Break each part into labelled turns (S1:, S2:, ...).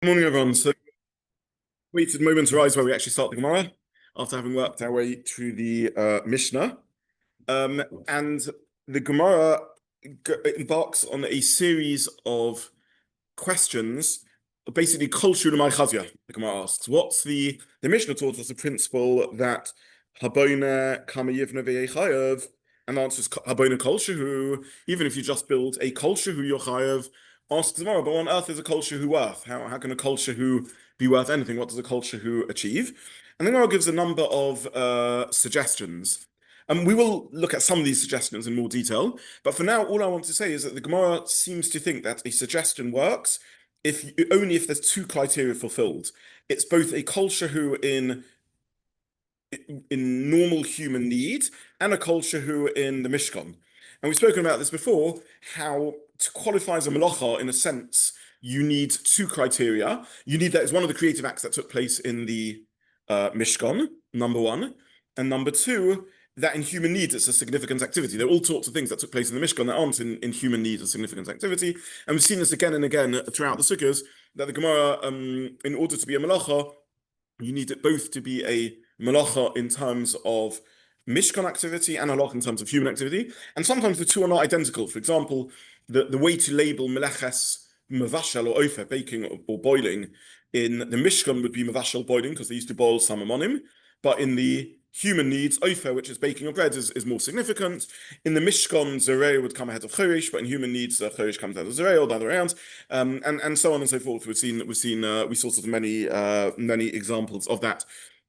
S1: Morning, everyone. So, waited moment to rise where we actually start the Gemara after having worked our way through the Mishnah. And the Gemara embarks on a series of questions, basically, Kol Shu L'may Chazia, the Gemara asks. The Mishnah taught us a principle that Boneh Kama Yivna V'Yechayev, and the answer is Boneh Kol Shehu, even if you just build a Kol Shehu Yochayev. Asks Gemara, but on earth is a Kol Shehu worth? How can a Kol Shehu be worth anything? What does a Kol Shehu achieve? And then Gemara gives a number of suggestions. And we will look at some of these suggestions in more detail. But for now, all I want to say is that the Gemara seems to think that a suggestion works only if there's two criteria fulfilled. It's both a Kol Shehu in normal human need and a Kol Shehu in the Mishkan. And we've spoken about this before, how to qualify as a melacha, in a sense, you need two criteria. You need that it's one of the creative acts that took place in the Mishkan, number one. And number two, that in human needs, it's a significant activity. There are all sorts of things that took place in the Mishkan that aren't in human needs a significant activity. And we've seen this again and again throughout the Sukkahs, that the Gemara, in order to be a melacha, you need it both to be a melacha in terms of Mishkan activity and halacha in terms of human activity. And sometimes the two are not identical. For example, the way to label meleches mavashel or ofer, baking or boiling, in the Mishkan would be mavashel, boiling, because they used to boil some amonim. But in the human needs, ofer, which is baking of bread, is more significant. In the Mishkan, zerei would come ahead of chorish, but in human needs, chorish comes ahead of zerei, or the other way around, and so on and so forth. We saw sort of many examples of that.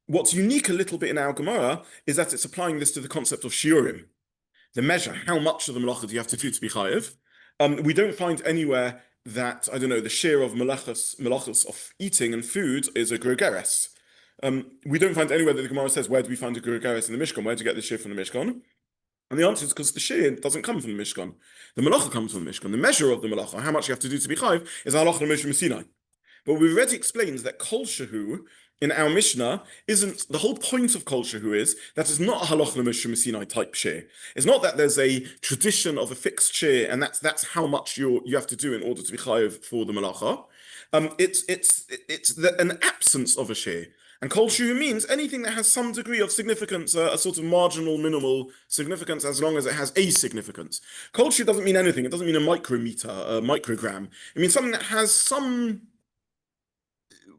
S1: What's unique a little bit in our Gemara is that it's applying this to the concept of shiurim, the measure, how much of the melachot you have to do to be chayiv. We don't find anywhere that, I don't know, the share of melachos of eating and food is a grogeres. We don't find anywhere that the Gemara says, where do we find a grogeres in the Mishkan? Where do you get the share from the Mishkan? And the answer is because the share doesn't come from the Mishkan. The melacha comes from the Mishkan. The measure of the melacha, how much you have to do to be chayiv, is halacha Moshe Sinai. But we've already explained that Kol Shehu in our Mishnah isn't, the whole point of Kol Shehu is that it's not a halacha Moshe Sinai type share. It's not that there's a tradition of a fixed share and that's how much you have to do in order to be chayiv for the melacha. It's an absence of a share. And Kol Shehu means anything that has some degree of significance, a sort of marginal, minimal significance, as long as it has a significance. Kol Shehu doesn't mean anything. It doesn't mean a micrometer, a microgram. It means something that has some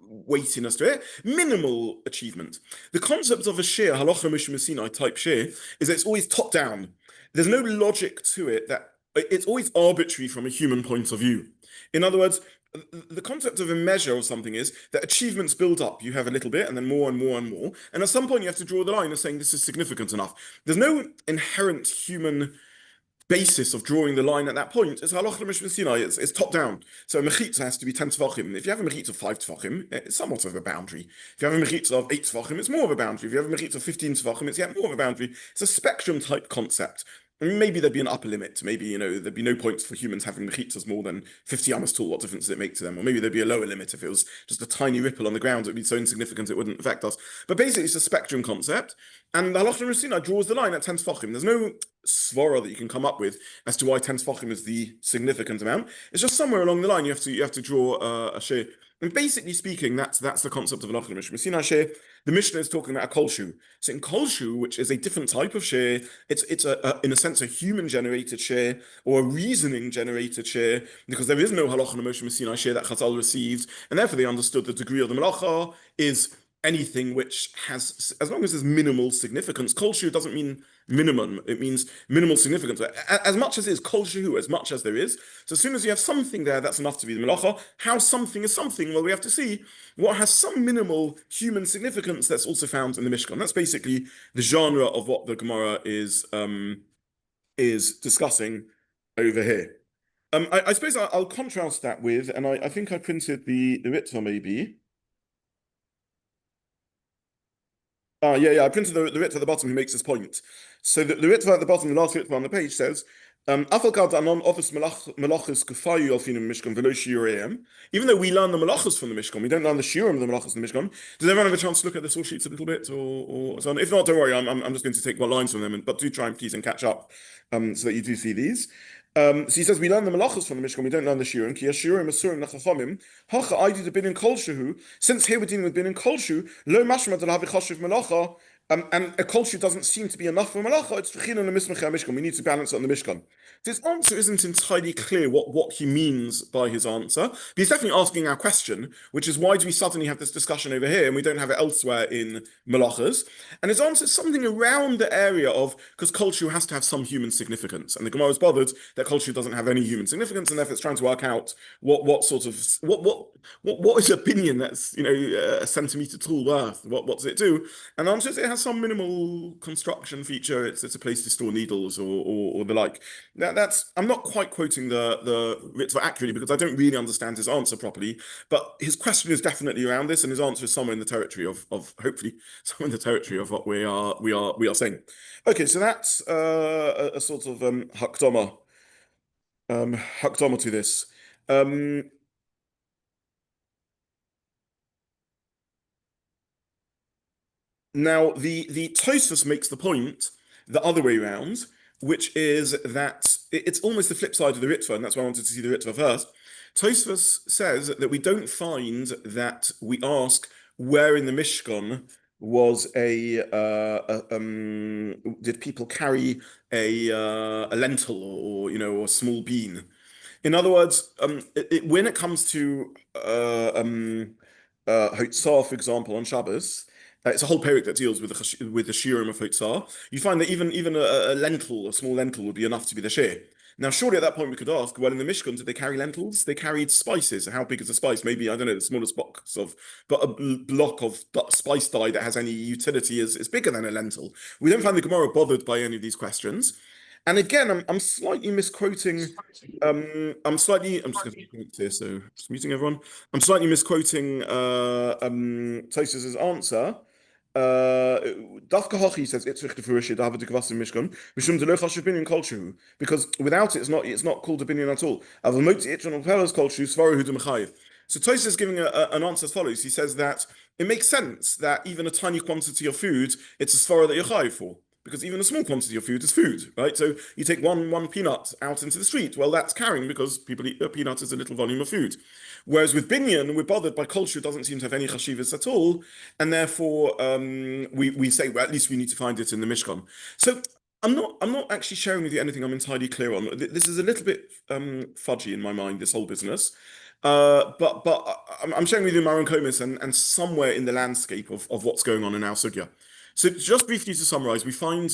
S1: weightiness to it, minimal achievement. The concept of a share, halacha Moshe Sinai type share, is that it's always top down. There's no logic to it, that it's always arbitrary from a human point of view. In other words, the concept of a measure of something is that achievements build up. You have a little bit and then more and more and more. And at some point you have to draw the line of saying this is significant enough. There's no inherent human basis of drawing the line at that point. It's halacha Moshe Sinai. It's top down. So a mechitza has to be 10 tefachim. If you have a mechitza of 5 tefachim, it's somewhat of a boundary. If you have a mechitza of 8 tefachim, it's more of a boundary. If you have a mechitza of 15 tefachim, it's yet more of a boundary. It's a spectrum type concept. I mean, maybe there'd be an upper limit. Maybe, there'd be no points for humans having mechitzas more than 50 amas tall. What difference does it make to them? Or maybe there'd be a lower limit if it was just a tiny ripple on the ground. It'd be so insignificant it wouldn't affect us. But basically, it's a spectrum concept. And the halacha Moshe Sinai draws the line at 10 tefachim. There's no svara that you can come up with as to why 10 tefachim is the significant amount. It's just somewhere along the line you have to draw a share. And basically speaking, that's the concept of halacha Moshe Sinai share. The Mishnah is talking about a kol shu. So in kol shu, which is a different type of share, it's in a sense a human-generated share or a reasoning-generated share, because there is no halacha Moshe Sinai share that Chazal received, and therefore they understood the degree of the melacha is anything which has, as long as there's minimal significance. Kol shu doesn't mean minimum, it means minimal significance. As much as it is kol shu, as much as there is. So as soon as you have something there, that's enough to be the melacha. How something is something? Well, we have to see what has some minimal human significance that's also found in the Mishkan. That's basically the genre of what the Gemara is discussing over here. I suppose I'll contrast that with, and I think I printed the Ritva maybe. I printed the Ritva at the bottom who makes this point. So the Ritva at the bottom, the last Ritva on the page says, even though we learn the melachos from the Mishkan, we don't learn the shiurim of the melachos in the Mishkan. Does everyone have a chance to look at the source sheets a little bit, or so on? If not, don't worry. I'm just going to take one lines from them, but do try and please and catch up, so that you do see these. So he says we learn the melachos from the Mishkan, we don't learn the Shiurim. Ki Shiurim asurim nachachomim. Hacha I do the bin in kolshu. Since here we're dealing with bin in kolshu, lo mashma del havi chashiv melacha. And a kolshu doesn't seem to be enough for melacha. It's v'chin on the Mishkan. We need to balance it on the Mishkan. His answer isn't entirely clear what he means by his answer. But he's definitely asking our question, which is why do we suddenly have this discussion over here and we don't have it elsewhere in melachas? And his answer is something around the area of because kolshu has to have some human significance, and the Gemara is bothered that kolshu doesn't have any human significance, and therefore it's trying to work out what sort of what is opinion that's a centimeter tall worth. What does it do? And the answer is it has some minimal construction feature. It's a place to store needles or the like. That's I'm not quite quoting the Ritva accurately because I don't really understand his answer properly. But his question is definitely around this, and his answer is somewhere in the territory of hopefully somewhere in the territory of what we are saying. Okay, so that's a sort of hakdama to this. Now the Tosfos makes the point the other way around, which is that it's almost the flip side of the Ritva, and that's why I wanted to see the Ritva first. Tosfos says that we don't find that we ask where in the Mishkan was did people carry a lentil or a small bean. In other words, when it comes to Hotzah, for example, on Shabbos, it's a whole period that deals with the shiurim of Hotzah. You find that even a lentil, a small lentil, would be enough to be the shir. Now, surely at that point we could ask, well, in the Mishkan, did they carry lentils? They carried spices. How big is a spice? Maybe, I don't know, the smallest box but a block of spice dye that has any utility is bigger than a lentil. We don't find the Gemara bothered by any of these questions. And again, I'm slightly misquoting. I'm just going to point here, so just muting everyone. I'm slightly misquoting Tosfos's answer. Dafka Hachi says it's wichtig for Rishid David the Kvasim Mishkan. Mishum de Lochash Binyan Kolshu, because without it, it's not called a binyan at all. Avamoti it on Pelas Kolshu Svaru Hudu Mechayev. So Tosfos is giving an answer as follows. He says that it makes sense that even a tiny quantity of food, it's a svara that you're chayiv for. Because even a small quantity of food is food, right? So you take one peanut out into the street, well, that's carrying because people eat a peanut as a little volume of food. Whereas with binyan, we're bothered by culture, it doesn't seem to have any chashivas at all, and therefore we say, well, at least we need to find it in the Mishkan. So I'm not actually sharing with you anything I'm entirely clear on. This is a little bit fudgy in my mind, this whole business. But I'm sharing with you my own komis and somewhere in the landscape of what's going on in our sugya. So just briefly to summarize, we find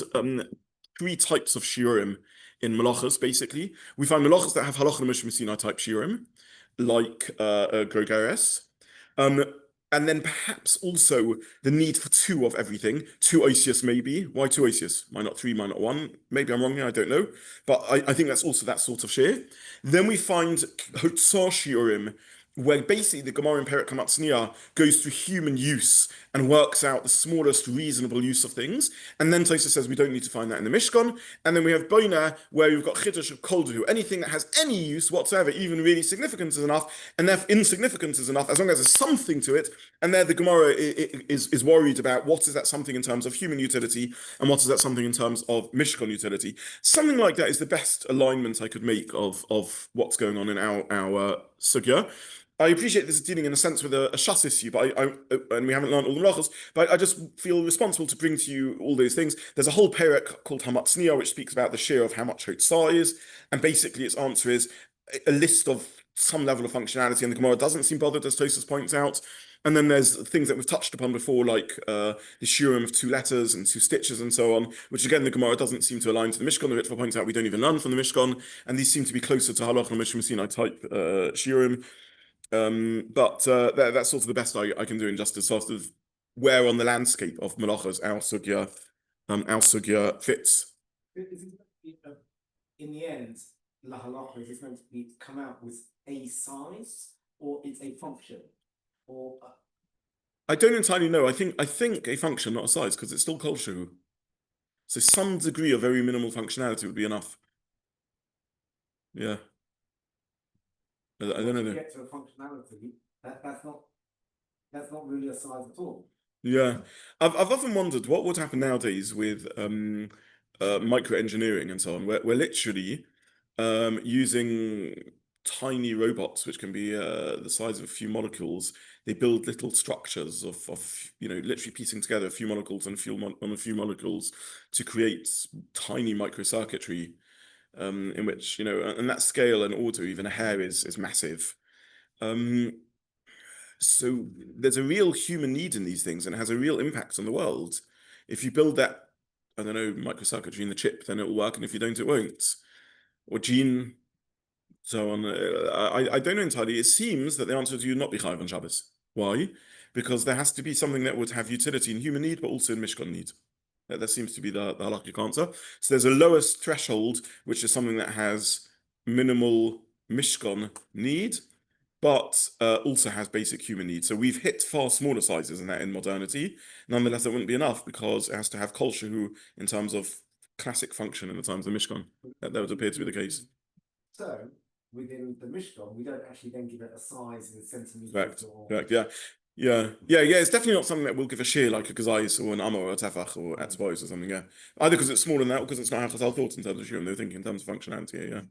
S1: three types of shiurim in melachos, basically. We find melachos that have halacha l'mishum Sinai type shiurim, like Grogeres. And then perhaps also the need for two of everything, two oisius maybe. Why two oisius? Why not three, why not one? Maybe I'm wrong here, I don't know. But I think that's also that sort of shir. Then we find hotzah shiurim, where basically the Gemara in Perek Hamatzniah goes through human use and works out the smallest reasonable use of things. And then Tosfos says we don't need to find that in the Mishkan. And then we have Boneh, where you've got Chiddush of Koldehu, anything that has any use whatsoever, even really significant is enough, and therefore insignificance is enough, as long as there's something to it. And there the Gemara is worried about what is that something in terms of human utility, and what is that something in terms of Mishkan utility. Something like that is the best alignment I could make of what's going on in our sugya. I appreciate this is dealing in a sense with a shas issue, but and we haven't learned all the melachos, but I just feel responsible to bring to you all those things. There's a whole perek called Hamatzniah, which speaks about the share of how much hotzah is, and basically its answer is a list of some level of functionality, and the Gemara doesn't seem bothered, as Tosfos points out. And then there's things that we've touched upon before, like the shiurim of two letters and two stitches and so on, which again, the Gemara doesn't seem to align to the Mishkan. The Ritva points out we don't even learn from the Mishkan, and these seem to be closer to Halacha Mishum Sinai type shiurim. But that's sort of the best I can do in just as sort of where on the landscape of melachos our sugya fits.
S2: In the end, la halacha is meant to be come out with a size, or it's a function, or
S1: I don't entirely know. I think a function, not a size, because it's still kolshu. So some degree of very minimal functionality would be enough. Yeah. I don't know.
S2: To get to a functionality, that's not really a size at all.
S1: Yeah, I've often wondered what would happen nowadays with microengineering and so on, where literally using tiny robots, which can be the size of a few molecules. They build little structures of literally piecing together a few molecules and a few molecules to create tiny microcircuitry, in which, and that scale and order, even a hair is massive. So there's a real human need in these things, and it has a real impact on the world. If you build that, I don't know, microcircuitry in the chip, then it will work, and if you don't, it won't. Or gene, so on. I don't know entirely. It seems that the answer is you not be chayav on Shabbos. Why? Because there has to be something that would have utility in human need, but also in Mishkan need. That seems to be the halakhic answer. So there's a lowest threshold, which is something that has minimal Mishkan need, but also has basic human needs. So we've hit far smaller sizes than that in modernity. Nonetheless, it wouldn't be enough because it has to have kol shehu in terms of classic function in the times of Mishkan. That would appear to be the case.
S2: So within the Mishkan, we don't actually then give it a size in centimeters.
S1: Correct. Yeah. It's definitely not something that will give a shear like a gazais or an amor or a tefach or etzbos or something. Yeah, either because it's smaller than that or because it's not how Chazal thought in terms of shiurim. They were thinking in terms of functionality.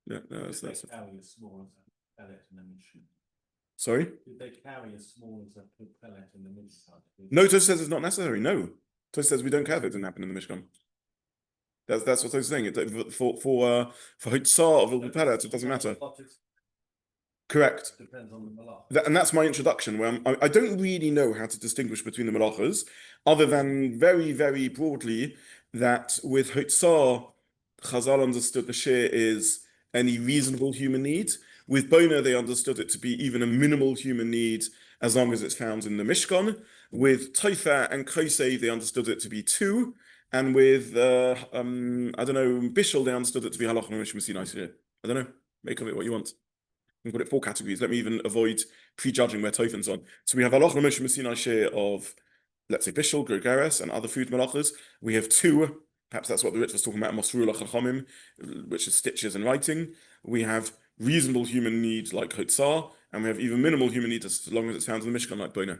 S1: Yeah. That's
S3: carry as small as a pellet in the Mishkan.
S1: Sorry?
S3: Did they carry as small as a pellet in the Mishkan?
S1: No, Tosh says it's not necessary. No, Tosh says we don't care if it didn't happen in the Mishkan. That's what I was saying. For Hitzah of a pellet, it doesn't matter. Correct.
S3: Depends on the melachot.
S1: And that's my introduction, where I don't really know how to distinguish between the melachos, other than very, very broadly that with Hitzah, Chazal understood the shear is any reasonable human need. With Boneh, they understood it to be even a minimal human need as long as it's found in the Mishkan. With Toifa and Kosei, they understood it to be 2. And with, Bishul, they understood it to be Halacha Mishma Sinai shear. I don't know. Make of it what you want. We've got it 4 categories. Let me even avoid prejudging where Toifin's on. So we have Halacha Mishma Sinai shear of, let's say, Bishul, Gregaris, and other food melachas. We have 2. Perhaps that's what the Ritz was talking about, Masrula Chachamim, which is stitches and writing. We have reasonable human needs like Hotzah, and we have even minimal human needs as long as it's found in the Mishkan like Boneh.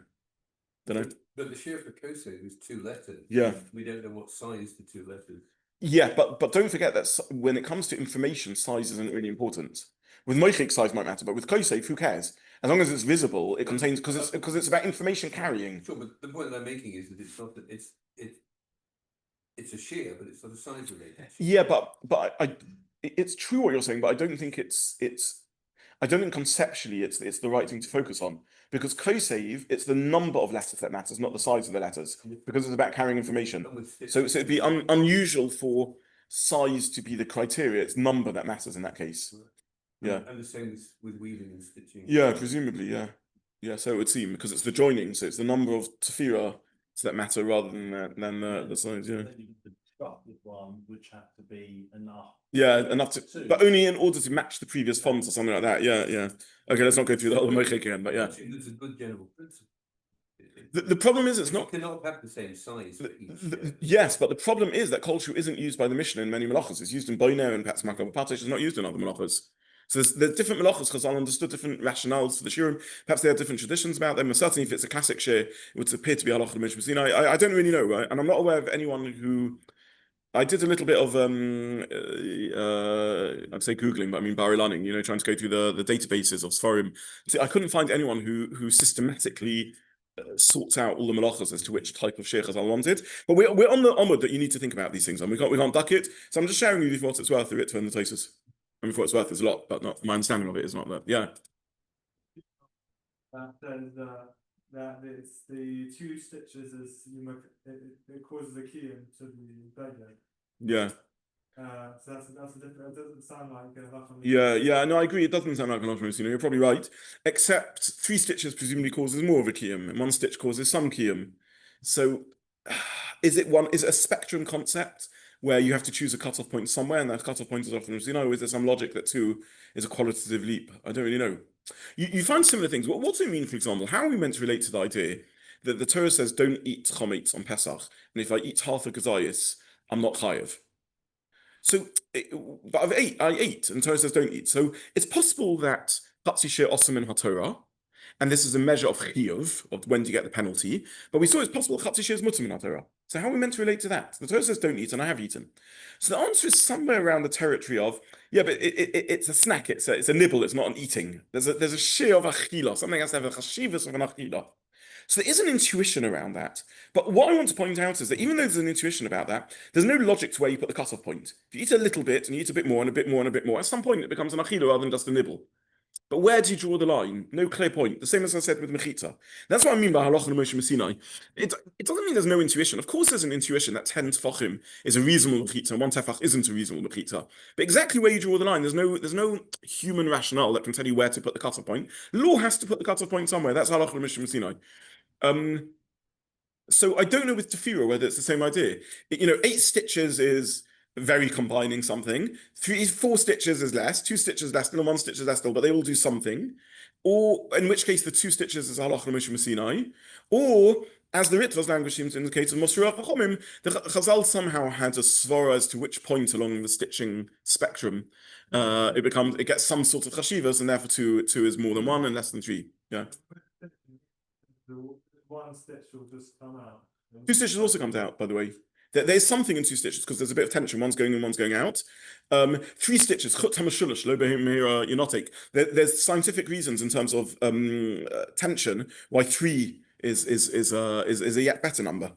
S1: Don't know.
S4: But the shear for Kosei is 2 letters.
S1: Yeah.
S4: We don't know what size the 2 letters.
S1: Yeah, but don't forget that when it comes to information, size isn't really important. With Moichik, size might matter, but with Kosei, who cares? As long as it's visible, it contains, because it's about information carrying.
S4: Sure, but the point that I'm making is that it's not that it's a shear, but it's not a size related.
S1: Yeah, but it's true what you're saying, but I don't think I don't think conceptually it's the right thing to focus on, because Kosei, it's the number of letters that matters, not the size of the letters, because it's about carrying information. So it'd be unusual for size to be the criteria. It's number that matters in that case. Yeah.
S4: And the same with weaving and stitching.
S1: Yeah, presumably, yeah. So it would seem, because it's the joining, so it's the number of tefirah that matter rather than the size. Yeah.
S3: The struck with one which had to be enough.
S1: Yeah, enough to, but only in order to match the previous fonts or something like that. Yeah. Okay, let's not go through the whole Mochik again, but yeah.
S4: It's a good general principle.
S1: The problem is it's not.
S4: You cannot have the same size.
S1: Yes, but the problem is that kol shehu isn't used by the Mishnah in many melachos. It's used in Boneh and perhaps Makar Patish. It's not used in other melachos. So there's different melachos. Chazal understood different rationales for the shiurim. Perhaps they have different traditions about them. And certainly, if it's a classic shir, it would appear to be halacha l'mishma sinai. I don't really know, right? And I'm not aware of anyone who. I did a little bit of I'd say Googling, but I mean barilaning, trying to go through the databases of Sfarim. See, I couldn't find anyone who systematically sorts out all the melachos as to which type of sheikh I wanted. But we're on the omud that you need to think about these things, and we can't duck it. So I'm just sharing with you for what it's worth, the Ritva and the Tosus. I mean, for what it's worth is a lot, but not my understanding of it is not that. Yeah.
S5: That it's the 2 stitches as it causes a kiyum to the beggar.
S1: Yeah.
S5: So that's a different. It doesn't sound like a halacha.
S1: Yeah. No, I agree. It doesn't sound like an halacha. You're probably right. Except 3 stitches presumably causes more of a kiyum, and 1 stitch causes some kiyum. So, is it a spectrum concept where you have to choose a cutoff point somewhere, and that cutoff point is often, or is there some logic that 2 is a qualitative leap? I don't really know. You find similar things. What does it mean, for example? How are we meant to relate to the idea that the Torah says don't eat chametz on Pesach, and if I eat half a gazayis, I'm not chayev? So, but I ate, and Torah says don't eat. So it's possible that Chatzi Shir Osam in HaTorah, and this is a measure of chiyuv, of when do you get the penalty. But we saw it's possible chatzi shear is mutter min Torah. So how are we meant to relate to that? The Torah says don't eat, and I have eaten. So the answer is somewhere around the territory of but it's a snack, it's a nibble, it's not an eating. There's a shear of achila, something has to have a chashivas of an achila. So there is an intuition around that. But what I want to point out is that even though there's an intuition about that, there's no logic to where you put the cutoff point. If you eat a little bit and you eat a bit more and a bit more and a bit more, at some point it becomes an achila rather than just a nibble. But where do you draw the line? No clear point. The same as I said with mechitza. That's what I mean by halacha and Moshe Sinai. It doesn't mean there's no intuition. Of course, there's an intuition that 10 tefachim is a reasonable mechitza and 1 tefach isn't a reasonable mechitza. But exactly where you draw the line, there's no human rationale that can tell you where to put the cutoff point. Law has to put the cutoff point somewhere. That's halacha and Moshe Sinai. So I don't know with tefillah whether it's the same idea. 8 stitches is very combining something. 4 stitches is less, 2 stitches less still, 1 stitch is less still, but they will do something. Or in which case the 2 stitches is halacha Moshe Sinai. Or as the Ritva's language seems to indicate, in Moshe Chachomim, the Chazal somehow had a svara as to which point along the stitching spectrum it gets some sort of chashivas, and therefore 2 is more than 1 and less than 3. Yeah.
S5: The 1 stitch will just come out.
S1: 2 stitches also comes out, by the way. There's something in 2 stitches because there's a bit of tension. One's going in, one's going out. 3 stitches. There's scientific reasons in terms of tension why 3 is a yet better number.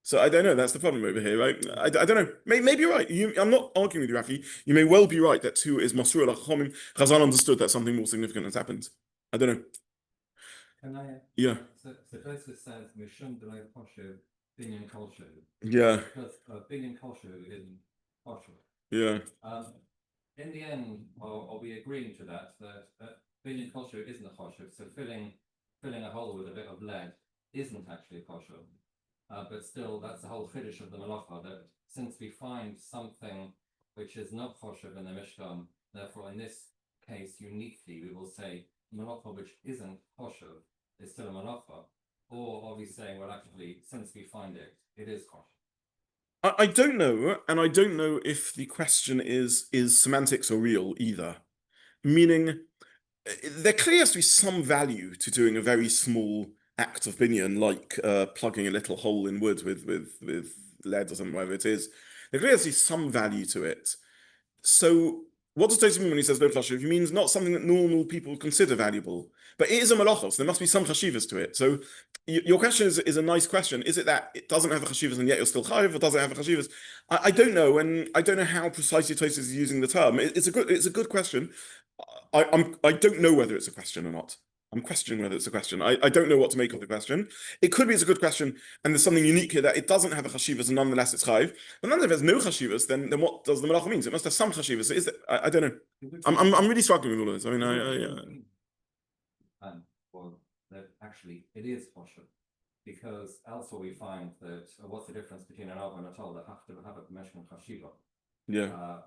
S1: So I don't know. That's the problem over here, right? I don't know. Maybe you're right. I'm not arguing with you, Rafi. You may well be right that 2 is masur lachomim. Chazal understood that something more significant has happened. I don't know.
S4: Can I?
S1: Yeah.
S4: So Tosfos says mishum d'lo kosher binyan kosher.
S1: Yeah.
S4: Because binyan kosher isn't kosher.
S1: Yeah.
S4: In the end, are we agreeing to that binyan kosher isn't a kosher? So filling a hole with a bit of lead isn't actually a kosher. But still, that's the whole chiddush of the melachot, that since we find something which is not kosher in the Mishkan, therefore in this case uniquely we will say melachot which isn't kosher is still a melachot. Or are we saying, well, actually, since we find it, it is kosher?
S1: I don't know, and I don't know if the question is semantics or real either. Meaning, there clearly has to be some value to doing a very small act of binyan, like plugging a little hole in wood with lead or something, whatever it is. There clearly has to be some value to it. So what does Tosfos mean when he says no chashiv? He means not something that normal people consider valuable, but it is a malachos. There must be some chashivas to it. So your question is a nice question. Is it that it doesn't have a chashivas and yet you're still chayiv, or does it have a chashivas? I don't know, and I don't know how precisely Tosfos is using the term. It's a good question. I don't know whether it's a question or not. I'm questioning whether it's a question. I don't know what to make of the question. It could be it's a good question, and there's something unique here that it doesn't have a chashivas and nonetheless it's chayiv. But none of it has no chashivas. Then what does the malacha mean? It must have some chashivas. Is it? I don't know. I'm really struggling with all this. I mean,
S4: Well, that actually it is kosher, because elsewhere we find that what's the difference between an oven and a towel that have to have a meshkan chashiva?
S1: yeah.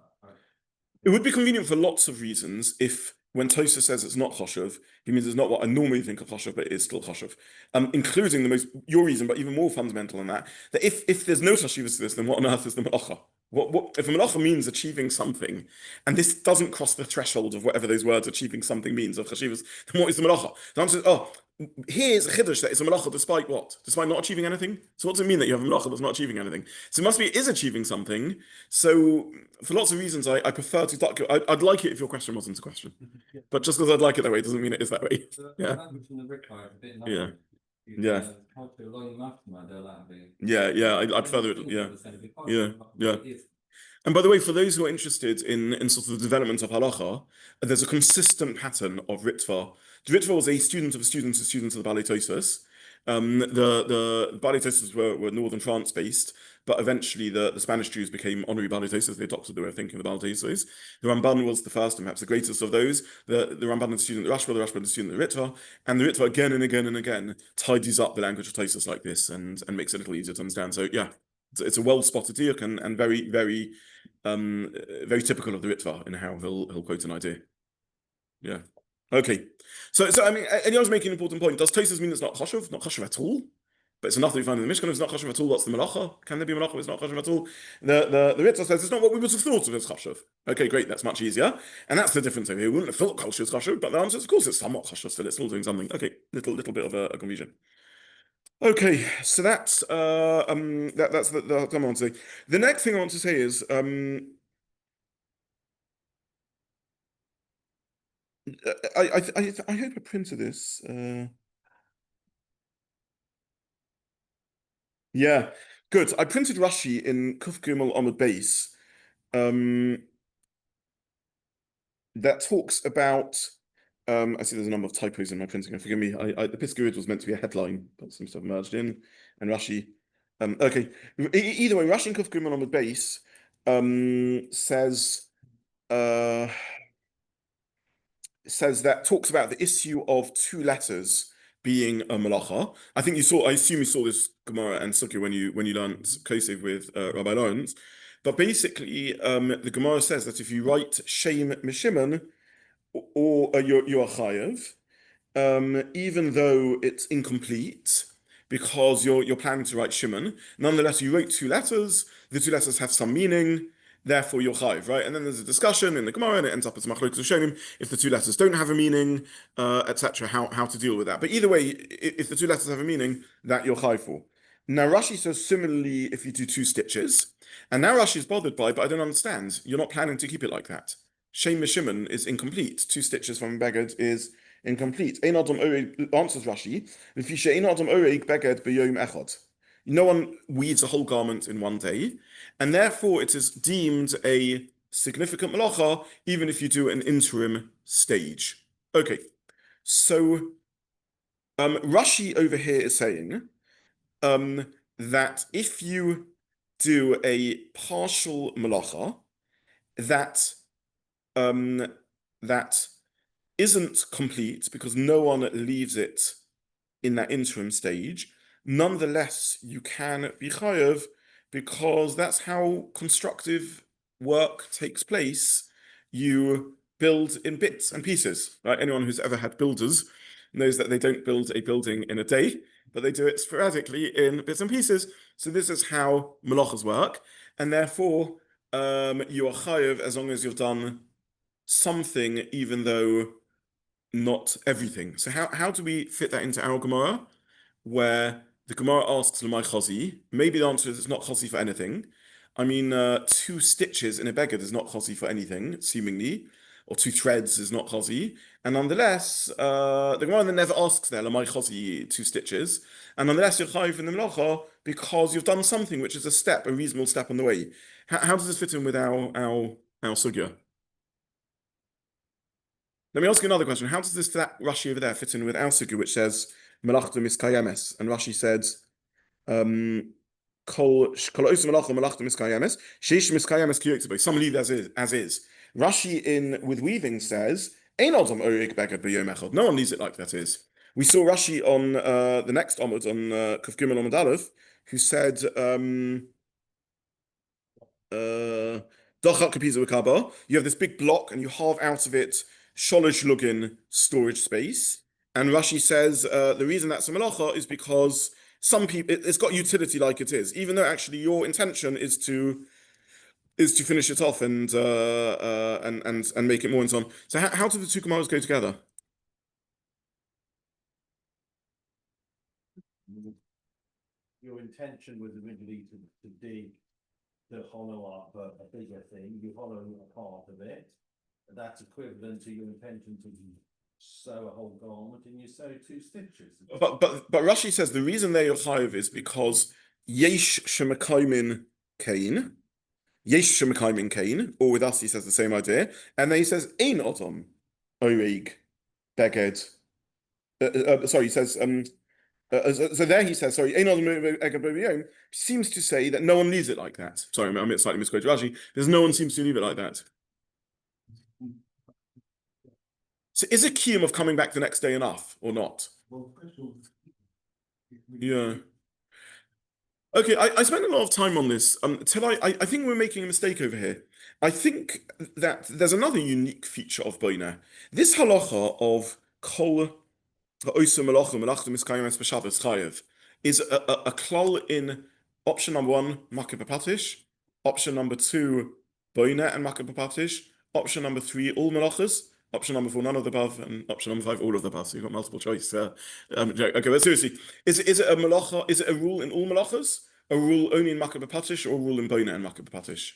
S1: It would be convenient for lots of reasons if, when Tosfos says it's not choshev, he means it's not what I normally think of choshev, but it is still choshev. Including your reason, but even more fundamental than that if there's no chashivas to this, then what on earth is the malacha? What if a malacha means achieving something, and this doesn't cross the threshold of whatever those words achieving something means of chashivas, then what is the malacha? The answer is, here's a chiddush that it's a malacha despite what? Despite not achieving anything? So what does it mean that you have a malacha that's not achieving anything? So it must be it is achieving something. So for lots of reasons, I prefer to duck. I'd like it if your question wasn't a question. But just because I'd like it that way doesn't mean it is that way. Yeah. Yeah. Yeah. Yeah. I prefer it. Yeah. And by the way, for those who are interested in sort of the development of halacha, there's a consistent pattern of Ritva. The Ritva was a student of the Balei Tosfos. The Balei Tosfos were northern France based, but eventually the Spanish Jews became honorary Balei Tosfos. They adopted the way of thinking of the Balei Tosfos. The Ramban was the first and perhaps the greatest of those. The Ramban is a student of the Rashba, the Rashba is a student of the Ritva, and the Ritva again and again and again tidies up the language of Tosfos like this and makes it a little easier to understand. So yeah, it's a well spotted diuk and very, very, very typical of the Ritva in how he'll quote an idea. Yeah. Okay. So I mean, and I was making an important point. Does Tosfos mean it's not chashuv at all? but it's enough that we find in the Mishkan. It's not chashuv at all. What's the melacha? Can there be melacha? It's not chashuv at all. The Ritzah says it's not what we would have thought of as chashuv. Okay, great. That's much easier, and that's the difference over here. We wouldn't have thought chashuv is chashuv, but the answer is, of course, it's somewhat chashuv still. It's still doing something. Okay, little bit of a confusion. Okay, so that's that's the thing I want to say. The next thing I want to say is I hope I printed this. Yeah, good. I printed Rashi in Kuf Gimel Amud Beis. That talks about. I see there's a number of typos in my printing. Forgive me. The Piscurid was meant to be a headline, but seems to have merged in. And Rashi. Okay. Either way, Rashi in Kuf Gimel Amud Beis says that talks about the issue of two letters being a melacha. I assume you saw this Gemara and Sukkah when you learned Kosev with Rabbi Lawrence. But basically, the Gemara says that if you write Shem Mishiman, or you're chayav, even though it's incomplete, because you're planning to write Shimon. Nonetheless, you wrote two letters. The two letters have some meaning. Therefore, you're chayiv, right? And then there's a discussion in the Gemara, and it ends up as machlokes Rishonim if the two letters don't have a meaning, etc. How to deal with that? But either way, if the two letters have a meaning, that you're chayiv for. Now Rashi says similarly if you do two stitches, and now Rashi is bothered by, but I don't understand. You're not planning to keep it like that. Shem Mishiman is incomplete. Two stitches from beged is incomplete. Ein Adam Oreg answers Rashi. Ein Adam Oreg beged b'yom echad. No one weaves a whole garment in one day, and therefore it is deemed a significant melacha, even if you do an interim stage. Okay, so Rashi over here is saying that if you do a partial melacha, that isn't complete because no one leaves it in that interim stage. Nonetheless, you can be chayav because that's how constructive work takes place. You build in bits and pieces, right? Anyone who's ever had builders knows that they don't build a building in a day, but they do it sporadically in bits and pieces. So this is how melachos work, and therefore you are chayav as long as you've done something, even though not everything. So how do we fit that into our Gemara, where the Gemara asks L'may Chazi? Maybe the answer is it's not Chazi for anything. I mean, two stitches in a beged is not Chazi for anything, seemingly, or two threads is not Chazi. And nonetheless, the Gemara then never asks there L'may Chazi two stitches, and nonetheless you're chayiv in the melacha because you've done something which is a reasonable step on the way. How does this fit in with our sugya? Let me ask you another question. How does that Rashi over there fit in with our sugya, which says melachot miskayemes? And Rashi said, kol osim melachot miskayemes, sheish miskayemes kiyotze. Some leave as is. Rashi with weaving says, ein adam orig beged b'yom echad. No one leaves it like that is. We saw Rashi on the next Amud, on Kuf Gimel Amud Aleph, who said, you have this big block and you halve out of it sholosh lugin storage space. And Rashi says the reason that's a melacha is because some people it's got utility like it is, even though actually your intention is to finish it off and make it more and so on. So how do the two Gemaras go together?
S3: Your intention was originally to dig the hollow up a bigger thing. You hollow a part of it. That's equivalent to your intention to sew a whole garment, and you sew two stitches.
S1: But Rashi says the reason they're chayiv is because yesh shemekaymin kain, or with us he says the same idea, and then he says ein adam orig beged. Sorry, he says so there he says sorry ein adam orig beged seems to say that no one leaves it like that. Sorry, I'm slightly misquoted Rashi. There's no one seems to leave it like that. So is a kiyum of coming back the next day enough or not? Yeah. Okay, I spent a lot of time on this until I think we're making a mistake over here. I think that there's another unique feature of Boneh. This halacha of kol ha'osa melachim miskayemes b'Shabbos chayev is a klal in option number 1, makeh b'patish, option number 2, Boneh and makeh b'patish, option number 3, all melachos, option number 4, none of the above, and option number 5, all of the above. So you've got multiple choice. Okay, but seriously, is it a melacha? Is it a rule in all melachos? A rule only in makeh b'patish, or a rule in Boneh and makeh b'patish?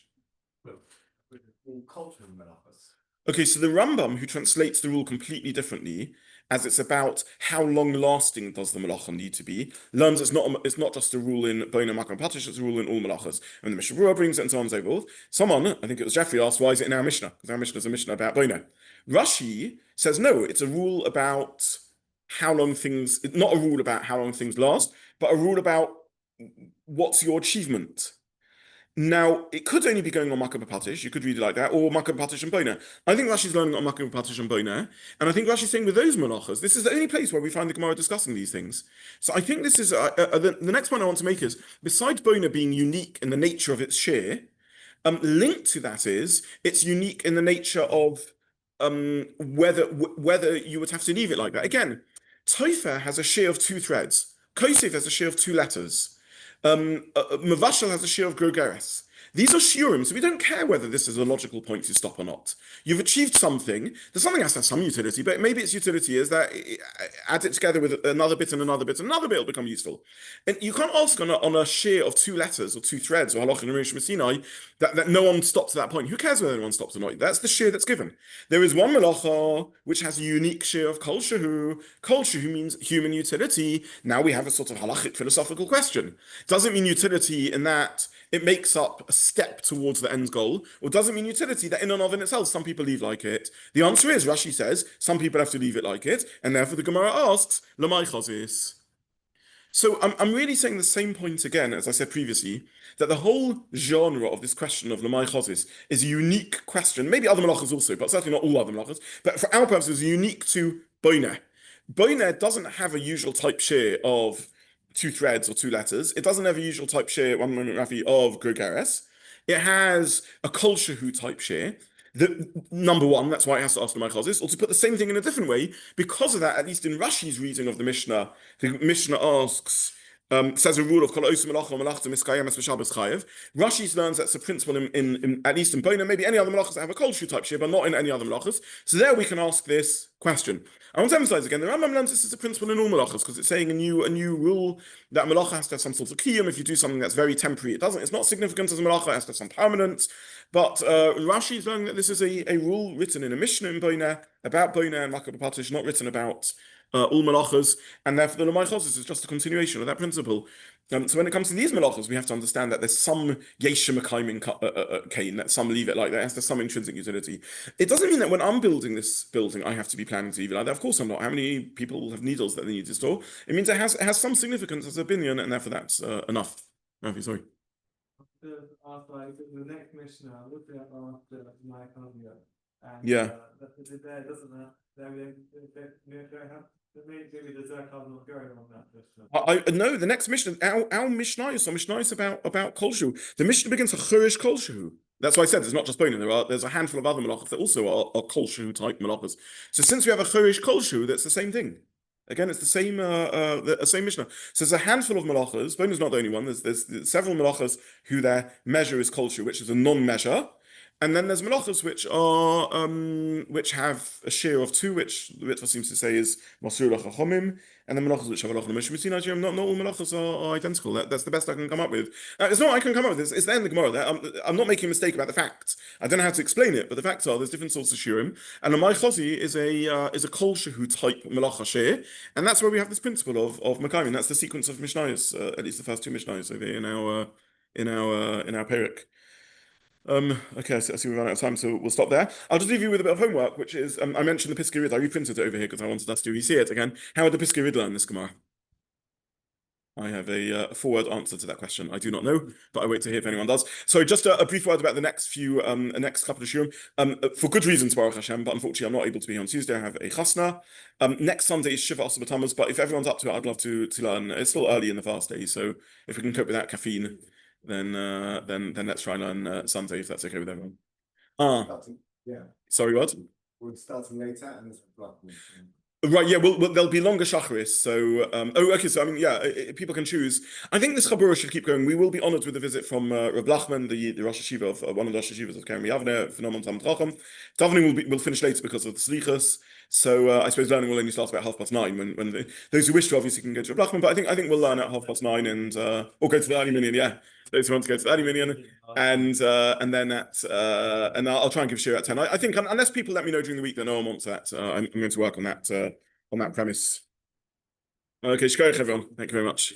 S2: All cultural melachos.
S1: Okay, so the Rambam, who translates the rule completely differently, as it's about how long-lasting does the melacha need to be, learns it's not just a rule in Boneh, makeh b'patish, it's a rule in all melachos. And the Mishnah brings it and so on and so forth. Someone, I think it was Jeffrey, asked, why is it in our Mishnah? Because our Mishnah is a Mishnah about Boneh. Rashi says, no, it's a rule about how long things, not a rule about how long things last, but a rule about what's your achievement. Now, it could only be going on makeh b'patish, you could read it like that, or makeh b'patish and Boneh. I think Rashi's learning on makeh b'patish and Boneh, and I think Rashi's saying with those melachos, this is the only place where we find the Gemara discussing these things. So I think this is, the next point I want to make is, besides Boneh being unique in the nature of its share, linked to that is, it's unique in the nature of whether you would have to leave it like that. Again, Tofer has a share of 2 threads, Kosef has a share of 2 letters. Mavashal has a share of Grogeres. These are shiurim, so we don't care whether this is a logical point to stop or not. You've achieved something. There's something has to have some utility, but maybe its utility is that add it together with another bit and another bit, and another bit will become useful. And you can't ask on a share of 2 letters or 2 threads or halacha and Sinai that no one stops to that point. Who cares whether anyone stops or not? That's the share that's given. There is one melacha which has a unique share of kol shehu. Kol shehu means human utility. Now we have a sort of halachic philosophical question. Does it mean utility in that it makes up a step towards the end goal, or does it mean utility that in and of itself some people leave like it? The answer is, Rashi says, some people have to leave it like it, and therefore the Gemara asks, Lamai chazis. So I'm really saying the same point again, as I said previously, that the whole genre of this question of Lamai chazis is a unique question, maybe other melachos also, but certainly not all other melachos, but for our purposes, unique to Boneh. Boneh doesn't have a usual type share of 2 threads or 2 letters. It doesn't have a usual type share, one moment, Rafi, of Grogeres. It has a kol shehu type share. Number 1, that's why it has to ask the Machazis, or to put the same thing in a different way, because of that, at least in Rashi's reading of the Mishnah asks, says a rule of kol osu melacha melachta miskayemes v'shabbos chayev. Rashi learns that's a principle in at least in Boneh, maybe any other melachas that have a kol shehu type share, but not in any other melachas. So there we can ask this question. I want to emphasize again, the Rambam learns this is a principle in all melachas because it's saying a new rule that melacha has to have some sort of kiyum. If you do something that's very temporary, it's not significant as a melacha, it has to have some permanence. But Rashi is learning that this is a rule written in a Mishnah in Boneh about Boneh and makeh b'patish, not written about all melachas, and therefore the Lamai chazis is just a continuation of that principle. So when it comes to these melachas, we have to understand that there's some yesha mekayim kain, that some leave it like that, there's some intrinsic utility. It doesn't mean that when I'm building this building, I have to be planning to leave it like that. Of course I'm not. How many people have needles that they need to store? It means it has some significance as a binyan, and therefore that's enough. Rafi, sorry.
S5: After the next Mishnah, I looked at after my economy, and
S1: Yeah.
S5: there doesn't maybe the Zerkal not going on that Mishnah.
S1: No, the next Mishnah, our Mishnah is about kol shehu. The Mishnah begins a churish kol shehu. That's why I said there's not just Boneh. There's a handful of other melachos that also are kol shehu type melachos. So since we have a churish kol shehu, that's the same thing. Again, it's the same Mishnah. So there's a handful of melachos. Boneh is not the only one. There's several melachos who their measure is kol shehu, which is a non-measure. And then there's melachos which have a share of 2, which the Ritva seems to say is masur lachachomim, and then melachos which have a halacha and not all melachos are identical. That's the best I can come up with. It's not I can come up with. It's there in the Gemara. I'm not making a mistake about the facts. I don't know how to explain it, but the facts are there's different sorts of shiurim, and a maichazi is a kol shehu type melacha share, and that's where we have this principle of mekayim. That's the sequence of mishnayos, at least the first 2 mishnayos over here in our perek. Okay, I see we've run out of time, so we'll stop there. I'll just leave you with a bit of homework, which is, I mentioned the Piskei Rid. I reprinted it over here because I wanted us to see it again. How would the Piskei Rid learn this Gemara? I have a 4-word answer to that question. I do not know, but I wait to hear if anyone does. So just a brief word about the next couple of shiurim. For good reasons, Baruch Hashem, but unfortunately I'm not able to be here on Tuesday. I have a chasna. Next Sunday is Shiur B'Tammuz, but if everyone's up to it, I'd love to learn. It's still early in the fast day, so if we can cope without caffeine, then let's try and learn Sunday, if that's okay with everyone.
S2: Yeah.
S1: Sorry, what?
S2: We're starting later and it's block.
S1: Right, yeah, well, there'll be longer shacharis. So, okay, so I mean, yeah, people can choose. I think this chaburah should keep going. We will be honored with a visit from Rav Lachman, the Rosh Yeshiva of one of the Rosh Yeshivas of Kerem Yavne, phenomenal Talmud Chacham. Davening will finish later because of the slichas. So I suppose learning will only start about 9:30. When those who wish to obviously can go to Rav Lachman, but I think we'll learn at 9:30 and or go to the early minyan. Yeah, those who want to go to the early minyan. And then and I'll try and give Shiur at 10. I think unless people let me know during the week that no one wants that, I'm going to work on that premise. Okay, shkoyach everyone. Thank you very much.